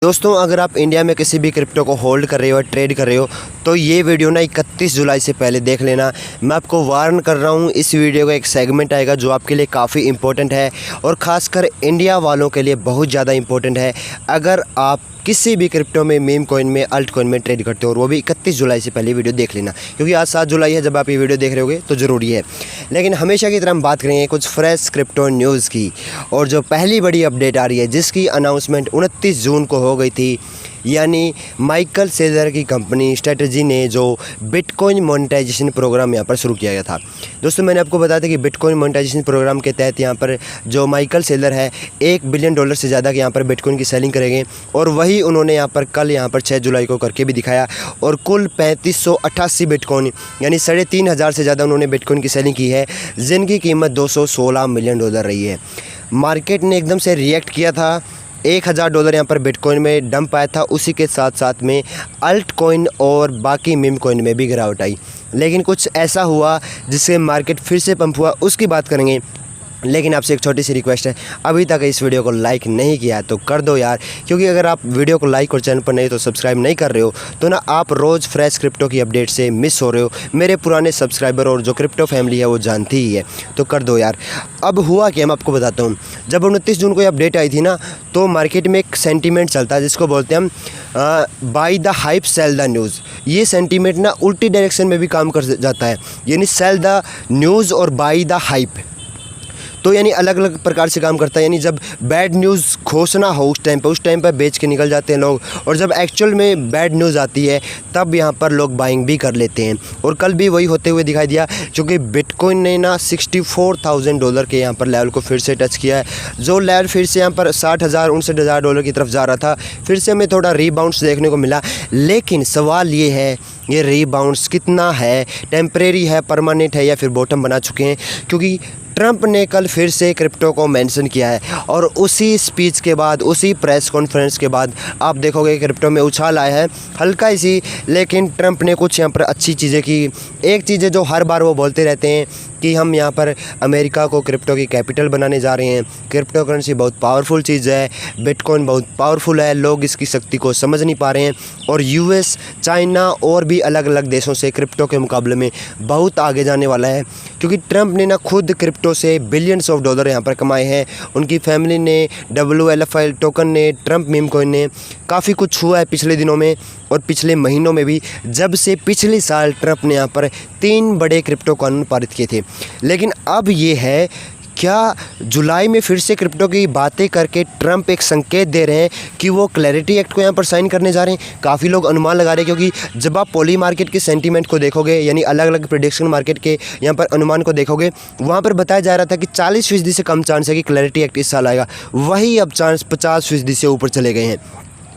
दोस्तों, अगर आप इंडिया में किसी भी क्रिप्टो को होल्ड कर रहे हो, ट्रेड कर रहे हो, तो ये वीडियो ना 31 जुलाई से पहले देख लेना। मैं आपको वार्न कर रहा हूँ, इस वीडियो का एक सेगमेंट आएगा जो आपके लिए काफ़ी इंपॉर्टेंट है और ख़ासकर इंडिया वालों के लिए बहुत ज़्यादा इंपॉर्टेंट है। अगर आप किसी भी क्रिप्टो में, मीम कॉइन में, अल्ट कॉइन में ट्रेड करते हो और वो भी 31 जुलाई से पहले वीडियो देख लेना, क्योंकि आज 7 जुलाई है जब आप ये वीडियो देख रहे होगे, तो ज़रूरी है। लेकिन हमेशा की तरह हम बात करेंगे कुछ फ्रेश क्रिप्टो न्यूज़ की, और जो पहली बड़ी अपडेट आ रही है जिसकी अनाउंसमेंट 29 जून को हो गई थी, यानी माइकल सेलर की कंपनी स्ट्रेटजी ने जो बिटकॉइन मोनेटाइजेशन प्रोग्राम यहाँ पर शुरू किया गया था। दोस्तों, मैंने आपको बताया था कि बिटकॉइन मोनेटाइजेशन प्रोग्राम के तहत यहाँ पर जो माइकल सेलर है $1 बिलियन से ज़्यादा के यहाँ पर बिटकॉइन की सेलिंग करेंगे, और वही उन्होंने यहाँ पर कल यहाँ पर 6 जुलाई को करके भी दिखाया। और कुल 3588 बिटकॉइन यानी 3500 से ज़्यादा उन्होंने बिटकॉइन की सेलिंग की है, जिनकी कीमत $216 मिलियन रही है। मार्केट ने एकदम से रिएक्ट किया था, $1000 यहाँ पर बिटकॉइन में डंप आया था, उसी के साथ साथ में अल्ट कॉइन और बाकी मीम कॉइन में भी गिरावट आई। लेकिन कुछ ऐसा हुआ जिससे मार्केट फिर से पंप हुआ, उसकी बात करेंगे। लेकिन आपसे एक छोटी सी रिक्वेस्ट है, अभी तक इस वीडियो को लाइक नहीं किया है तो कर दो यार, क्योंकि अगर आप वीडियो को लाइक और चैनल पर नहीं तो सब्सक्राइब नहीं कर रहे हो तो ना आप रोज़ फ्रेश क्रिप्टो की अपडेट से मिस हो रहे हो। मेरे पुराने सब्सक्राइबर और जो क्रिप्टो फैमिली है वो जानती ही है, तो कर दो यार। अब हुआ क्या, मैं आपको बताता हूँ। जब 29 जून को ये अपडेट आई थी ना, तो मार्केट में एक सेंटीमेंट चलता है जिसको बोलते हैं हम buy the hype sell the news. ये सेंटीमेंट ना उल्टी डायरेक्शन में भी काम कर जाता है, यानी सेल द न्यूज़ और बाय द हाइप, तो यानी अलग अलग प्रकार से काम करता है। यानी जब बैड न्यूज़ घोषणा हो उस टाइम पर बेच के निकल जाते हैं लोग, और जब एक्चुअल में बैड न्यूज़ आती है तब यहाँ पर लोग बाइंग भी कर लेते हैं। और कल भी वही होते हुए दिखाई दिया, क्योंकि बिटकॉइन ने ना $64,000 के यहाँ पर लेवल को फिर से टच किया है। जो लेवल फिर से यहाँ पर $60,000-59,000 की तरफ जा रहा था, फिर से हमें थोड़ा रीबाउंड्स देखने को मिला। लेकिन सवाल ये है, ये रीबाउंड्स कितना है, टेम्परेरी है, परमानेंट है, या फिर बॉटम बना चुके हैं? क्योंकि ट्रंप ने कल फिर से क्रिप्टो को मेंशन किया है, और उसी स्पीच के बाद, उसी प्रेस कॉन्फ्रेंस के बाद आप देखोगे क्रिप्टो में उछाल आया है हल्का ही सी। लेकिन ट्रंप ने कुछ यहाँ पर अच्छी चीज़ें की। एक चीज़ है जो हर बार वो बोलते रहते हैं कि हम यहाँ पर अमेरिका को क्रिप्टो की कैपिटल बनाने जा रहे हैं, क्रिप्टो करेंसी बहुत पावरफुल चीज़ है, बिटकॉइन बहुत पावरफुल है, लोग इसकी शक्ति को समझ नहीं पा रहे हैं। और यूएस, चाइना और भी अलग अलग देशों से क्रिप्टो के मुकाबले में बहुत आगे जाने वाला है, क्योंकि ट्रंप ने ना खुद क्रिप्टो से बिलियंस ऑफ डॉलर यहाँ पर कमाए हैं। उनकी फैमिली ने, WLFI टोकन ने, ट्रंप मीम कॉइन ने, काफ़ी कुछ हुआ है पिछले दिनों में और पिछले महीनों में भी, जब से पिछले साल ट्रंप ने यहाँ पर 3 बड़े क्रिप्टो कानून पारित किए थे। लेकिन अब ये है, क्या जुलाई में फिर से क्रिप्टो की बातें करके ट्रंप एक संकेत दे रहे हैं कि वो क्लैरिटी एक्ट को यहाँ पर साइन करने जा रहे हैं? काफ़ी लोग अनुमान लगा रहे हैं, क्योंकि जब आप पॉली मार्केट के सेंटीमेंट को देखोगे, यानी अलग अलग प्रेडिक्शन मार्केट के यहाँ पर अनुमान को देखोगे, वहाँ पर बताया जा रहा था कि 40% से कम चांस है कि क्लैरिटी एक्ट इस साल आएगा। वही अब चांस 50% से ऊपर चले गए हैं।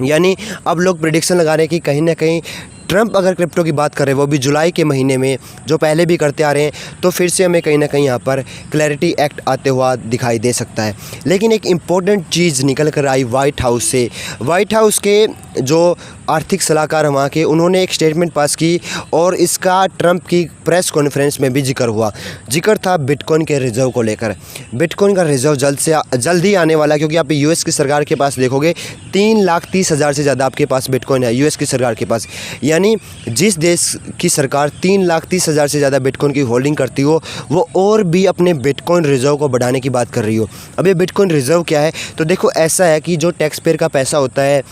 यानी अब लोग प्रेडिक्शन लगा रहे हैं कि कहीं ना कहीं ट्रंप अगर क्रिप्टो की बात करें, वो भी जुलाई के महीने में, जो पहले भी करते आ रहे हैं, तो फिर से हमें कहीं ना कहीं यहाँ पर क्लैरिटी एक्ट आते हुआ दिखाई दे सकता है। लेकिन एक इम्पॉर्टेंट चीज़ निकल कर आई व्हाइट हाउस से। व्हाइट हाउस के जो आर्थिक सलाहकार वहाँ के, उन्होंने एक स्टेटमेंट पास की, और इसका ट्रंप की प्रेस कॉन्फ्रेंस में भी जिक्र हुआ। जिक्र था बिटकॉइन के रिजर्व को लेकर। बिटकॉइन का रिजर्व जल्द ही आने वाला है, क्योंकि आप यूएस की सरकार के पास देखोगे 3,30,000 से ज़्यादा आपके पास बिटकॉइन है यूएस की सरकार के पास। यानी जिस देश की सरकार 3,30,000 से ज़्यादा बिटकॉइन की होल्डिंग करती हो, वो और भी अपने बिटकॉइन रिजर्व को बढ़ाने की बात कर रही हो। अब ये बिटकॉइन रिजर्व क्या है? तो देखो, ऐसा है कि जो टैक्स पेयर का पैसा होता है,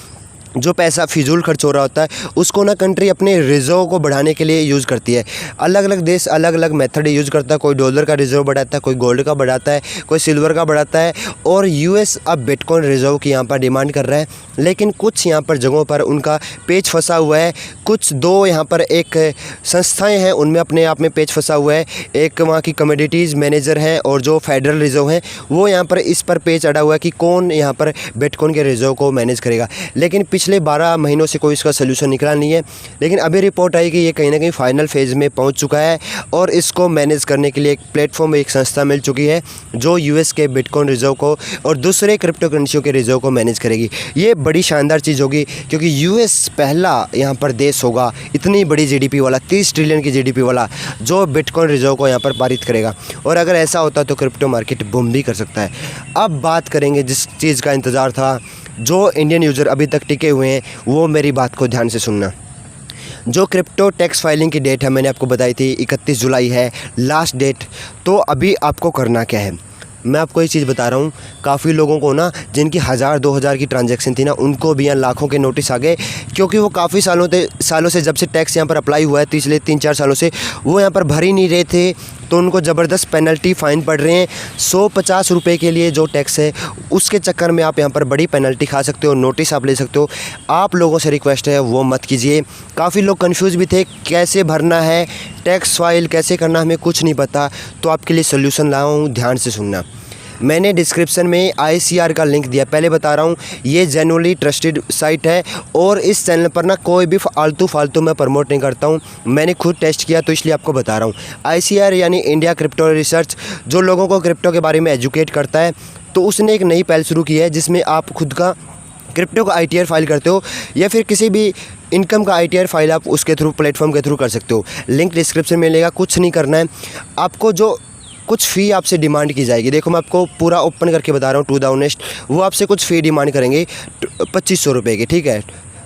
जो पैसा फिजूल खर्च हो रहा होता है, उसको ना कंट्री अपने रिजर्व को बढ़ाने के लिए यूज़ करती है। अलग अलग देश अलग अलग मेथड यूज़ करता है। कोई डॉलर का रिजर्व बढ़ाता है, कोई गोल्ड का बढ़ाता है, कोई सिल्वर का बढ़ाता है, और यूएस अब बिटकॉइन रिजर्व की यहाँ पर डिमांड कर रहा है। लेकिन कुछ यहाँ पर जगहों पर उनका पेच फंसा हुआ है। कुछ दो यहाँ पर एक संस्थाएँ हैं, उनमें अपने आप में पेच फंसा हुआ है। एक वहाँ की कमोडिटीज़ मैनेजर हैं, और जो फेडरल रिजर्व हैं, वो यहाँ पर इस पर पेच अड़ा हुआ है कि कौन यहाँ पर बिटकॉइन के रिजर्व को मैनेज करेगा। लेकिन पिछले 12 महीनों से कोई इसका सोल्यूशन निकला नहीं है। लेकिन अभी रिपोर्ट आई कि ये कहीं ना कहीं फाइनल फेज़ में पहुंच चुका है, और इसको मैनेज करने के लिए एक प्लेटफॉर्म, एक संस्था मिल चुकी है जो यूएस के बिटकॉइन रिजर्व को और दूसरे क्रिप्टो करेंसियों के रिजर्व को मैनेज करेगी। ये बड़ी शानदार चीज़ होगी, क्योंकि यूएस पहला यहाँ पर देश होगा इतनी बड़ी जीडीपी वाला, 30 ट्रिलियन की जीडीपी वाला, जो बिटकॉइन रिजर्व को यहाँ पर पारित करेगा। और अगर ऐसा होता तो क्रिप्टो मार्केट बूम भी कर सकता है। अब बात करेंगे जिस चीज़ का इंतज़ार था, जो इंडियन यूज़र अभी तक टिके हुए हैं वो मेरी बात को ध्यान से सुनना। जो क्रिप्टो टैक्स फाइलिंग की डेट है मैंने आपको बताई थी 31 जुलाई है लास्ट डेट। तो अभी आपको करना क्या है, मैं आपको एक चीज़ बता रहा हूँ। काफ़ी लोगों को ना जिनकी 1000-2000 की ट्रांजैक्शन थी ना, उनको भी यहाँ लाखों के नोटिस आ गए, क्योंकि वो काफ़ी सालों से जब से टैक्स यहाँ पर अप्लाई हुआ है, पिछले 3-4 सालों से वो यहाँ पर भर ही नहीं रहे थे, तो उनको ज़बरदस्त पेनल्टी फ़ाइन पड़ रहे हैं। 150 रुपये के लिए जो टैक्स है उसके चक्कर में आप यहाँ पर बड़ी पेनल्टी खा सकते हो, नोटिस आप ले सकते हो। आप लोगों से रिक्वेस्ट है वो मत कीजिए। काफ़ी लोग कंफ्यूज भी थे कैसे भरना है, टैक्स फाइल कैसे करना, हमें कुछ नहीं पता। तो आपके लिए सोल्यूशन लाया हूँ, ध्यान से सुनना। मैंने डिस्क्रिप्शन में ICR का लिंक दिया। पहले बता रहा हूँ ये जेन्युइनली ट्रस्टेड साइट है और इस चैनल पर ना कोई भी फालतू मैं प्रमोट नहीं करता हूँ। मैंने खुद टेस्ट किया तो इसलिए आपको बता रहा हूँ। ICR यानी इंडिया क्रिप्टो रिसर्च, जो लोगों को क्रिप्टो के बारे में एजुकेट करता है, तो उसने एक नई पहल शुरू की है जिसमें आप खुद का क्रिप्टो का ITR फाइल करते हो या फिर किसी भी इनकम का ITR फाइल आप उसके थ्रू, प्लेटफॉर्म के थ्रू कर सकते हो। लिंक डिस्क्रिप्शन में मिलेगा। कुछ नहीं करना है आपको, जो कुछ फ़ी आपसे डिमांड की जाएगी। देखो मैं आपको पूरा ओपन करके बता रहा हूँ, टू द ऑनेस्ट, वो आपसे कुछ फ़ी डिमांड करेंगे 2500 रुपये की, ठीक है।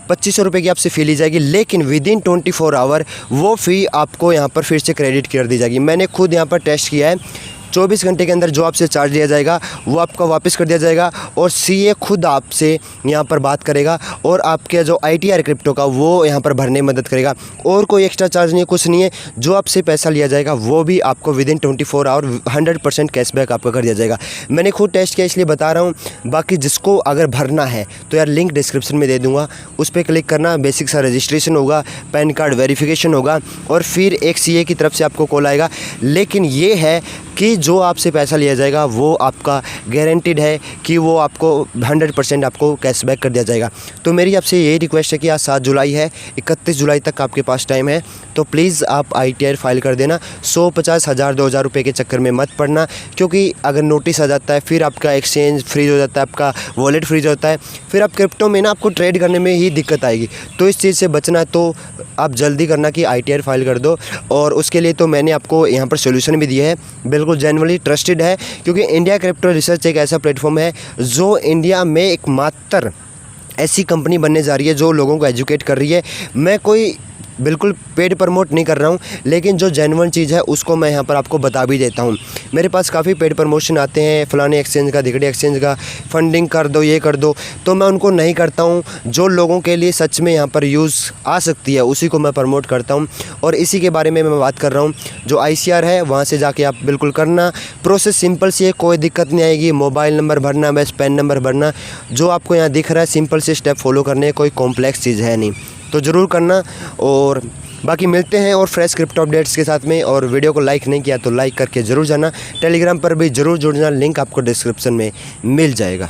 2500 रुपये की आपसे फ़ी ली जाएगी, लेकिन विदिन 24 आवर वो फ़ी आपको यहाँ पर फिर से क्रेडिट कर दी जाएगी। मैंने खुद यहाँ पर टेस्ट किया है। 24 घंटे के अंदर जो आपसे चार्ज लिया जाएगा वो आपका वापस कर दिया जाएगा और CA खुद आपसे यहाँ पर बात करेगा और आपके जो ITR क्रिप्टो का वो यहाँ पर भरने में मदद करेगा। और कोई एक्स्ट्रा चार्ज नहीं है, कुछ नहीं है। जो आपसे पैसा लिया जाएगा वो भी आपको विदिन 24 आवर 100% कैशबैक आपका कर दिया जाएगा। मैंने खुद टेस्ट किया इसलिए बता रहा हूँ। बाकी जिसको अगर भरना है तो यार लिंक डिस्क्रिप्शन में दे दूँगा, उस पर क्लिक करना। बेसिक सा रजिस्ट्रेशन होगा, पैन कार्ड वेरिफिकेशन होगा और फिर एक CA की तरफ से आपको कॉल आएगा। लेकिन ये है कि जो आपसे पैसा लिया जाएगा वो आपका गारंटीड है कि वो आपको 100% आपको कैशबैक कर दिया जाएगा। तो मेरी आपसे यही रिक्वेस्ट है कि आज 7 जुलाई है, 31 जुलाई तक आपके पास टाइम है, तो प्लीज़ आप ITR फाइल कर देना। 100-50 1000-2000 रुपये के चक्कर में मत पड़ना, क्योंकि अगर नोटिस आ जाता है फिर आपका एक्सचेंज फ्रीज हो जाता है, आपका वॉलेट फ्रीज होता है, फिर आप क्रिप्टो में ना आपको ट्रेड करने में ही दिक्कत आएगी। तो इस चीज़ से बचना है तो आप जल्दी करना कि ITR फाइल कर दो। और उसके लिए तो मैंने आपको यहाँ पर सोल्यूशन भी दिया है, बिल्कुल जेन्युइनली ट्रस्टेड है, क्योंकि इंडिया क्रिप्टो रिसर्च एक ऐसा प्लेटफॉर्म है जो इंडिया में एकमात्र ऐसी कंपनी बनने जा रही है जो लोगों को एजुकेट कर रही है। मैं कोई बिल्कुल पेड प्रमोट नहीं कर रहा हूँ, लेकिन जो जेन्युइन चीज़ है उसको मैं यहाँ पर आपको बता भी देता हूँ। मेरे पास काफ़ी पेड प्रमोशन आते हैं, फलाने एक्सचेंज का, ढिकड़ी एक्सचेंज का, फंडिंग कर दो, ये कर दो, तो मैं उनको नहीं करता हूँ। जो लोगों के लिए सच में यहाँ पर यूज़ आ सकती है उसी को मैं प्रमोट करता हूँ और इसी के बारे में मैं बात कर रहा हूँ। जो ICR है वहाँ से जाके आप बिल्कुल करना। प्रोसेस सिंपल सी है, कोई दिक्कत नहीं आएगी। मोबाइल नंबर भरना, बस पैन नंबर भरना, जो आपको यहाँ दिख रहा है सिंपल से स्टेप फॉलो करने, कोई कॉम्प्लेक्स चीज़ है नहीं, तो ज़रूर करना। और बाकी मिलते हैं और फ्रेश क्रिप्टो अपडेट्स के साथ में। और वीडियो को लाइक नहीं किया तो लाइक करके ज़रूर जाना। टेलीग्राम पर भी ज़रूर जुड़ना, लिंक आपको डिस्क्रिप्शन में मिल जाएगा।